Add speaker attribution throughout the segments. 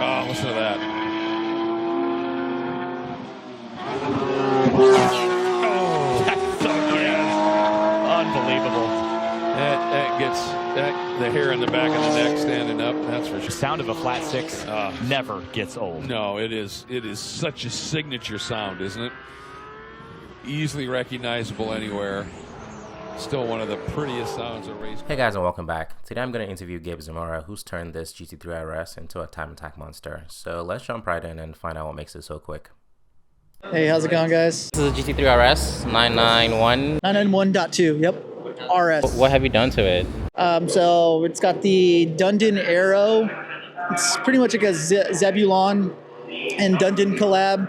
Speaker 1: Oh, listen to that. Oh, that's so good. Unbelievable. That gets the hair in the back of the neck standing up. That's for sure.
Speaker 2: The sound of a flat six never gets old.
Speaker 1: No, it is such a signature sound, isn't it? Easily recognizable anywhere. Still one of the prettiest sounds of race.
Speaker 3: Hey guys, and welcome back. Today I'm going to interview Gabe Zamora, who's turned this GT3RS into a time attack monster. So let's jump right in and find out what makes it so quick.
Speaker 4: Hey, how's it going, guys?
Speaker 3: This is a GT3RS 991.
Speaker 4: 991.2, yep. RS.
Speaker 3: What have you done to it?
Speaker 4: So it's got the Dundon Aero. It's pretty much like a Zebulon and Dundon collab.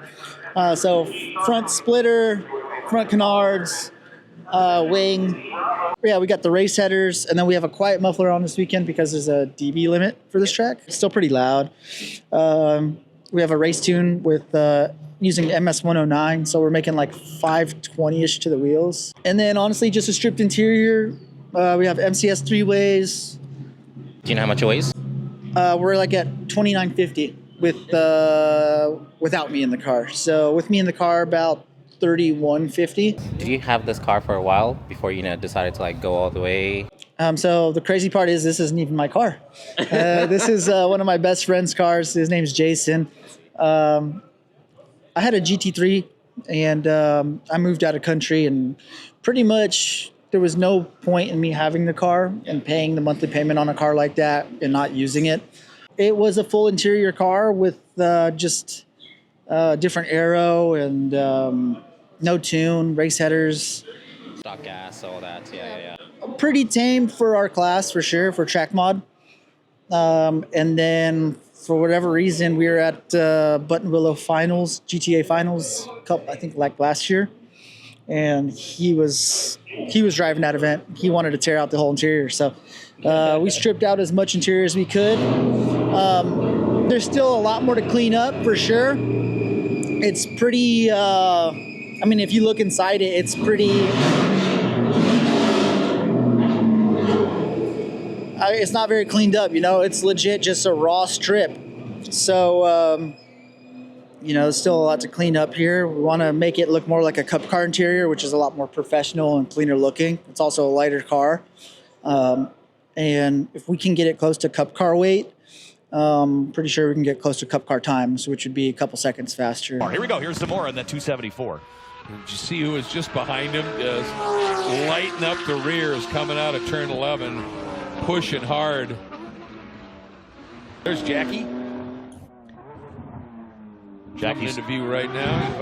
Speaker 4: So front splitter, front canards, wing. Yeah, we got the race headers, and then we have a quiet muffler on this weekend because there's a dB limit for this track. It's still pretty loud. We have a race tune with using MS-109, so we're making like 520-ish to the wheels. And then honestly, just a stripped interior. We have MCS 3-ways.
Speaker 3: Do you know how much it weighs?
Speaker 4: We're like at 2950 without me in the car. So with me in the car, about 3150.
Speaker 3: Did you have this car for a while before you decided to go all the way?
Speaker 4: So the crazy part is this isn't even my car. This is one of my best friend's cars. His name's Jason. I had a GT3 and I moved out of country, and pretty much there was no point in me having the car and paying the monthly payment on a car like that and not using it. It was a full interior car with just different aero and no tune, race headers.
Speaker 3: Stock gas, all that, yeah.
Speaker 4: Pretty tame for our class, for sure, for track mod. And then for whatever reason, we were at Buttonwillow Finals, GTA Finals, I think like last year. And he was driving that event. He wanted to tear out the whole interior. So we stripped out as much interior as we could. There's still a lot more to clean up, for sure. It's pretty, I mean, if you look inside it, it's pretty... it's not very cleaned up, it's legit just a raw strip. So, there's still a lot to clean up here. We want to make it look more like a cup car interior, which is a lot more professional and cleaner looking. It's also a lighter car. And if we can get it close to cup car weight, pretty sure we can get close to cup car times, which would be a couple seconds faster.
Speaker 2: Here we go. Here's Zamora in that 274.
Speaker 1: Did you see who was just behind him? Just lighting up the rears coming out of turn 11. Pushing hard. There's Jackie. Jackie's into view right now.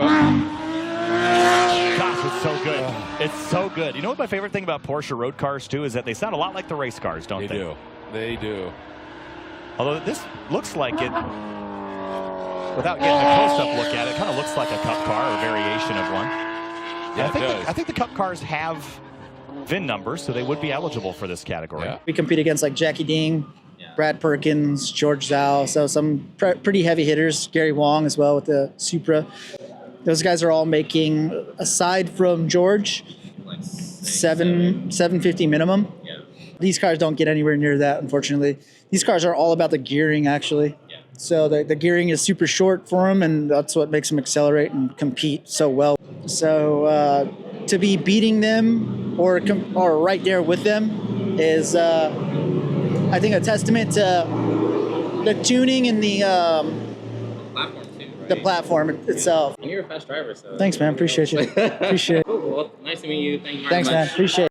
Speaker 2: Gosh, it's so good. It's so good. You know what my favorite thing about Porsche road cars, too, is that they sound a lot like the race cars, don't they?
Speaker 1: They do.
Speaker 2: Although this looks like it, without getting a close-up look at it, kind of looks like a cup car or variation of one. Yeah, I think the cup cars have VIN numbers, so they would be eligible for this category.
Speaker 4: Yeah. We compete against like Jackie Ding, Brad Perkins, George Zhao, so some pretty heavy hitters. Gary Wong as well with the Supra. Those guys are all making, aside from George, like 750 minimum. Yeah. These cars don't get anywhere near that, unfortunately. These cars are all about the gearing, actually. Yeah. So the gearing is super short for them, and that's what makes them accelerate and compete so well. So to be beating them or right there with them is, I think, a testament to the tuning and the
Speaker 5: platform too, right?
Speaker 4: The platform itself.
Speaker 5: And you're a fast driver, so.
Speaker 4: Thanks, man. Appreciate you. Appreciate it.
Speaker 5: Cool. Well, nice to meet you. Thank you very much.
Speaker 4: Thanks, man. Appreciate it.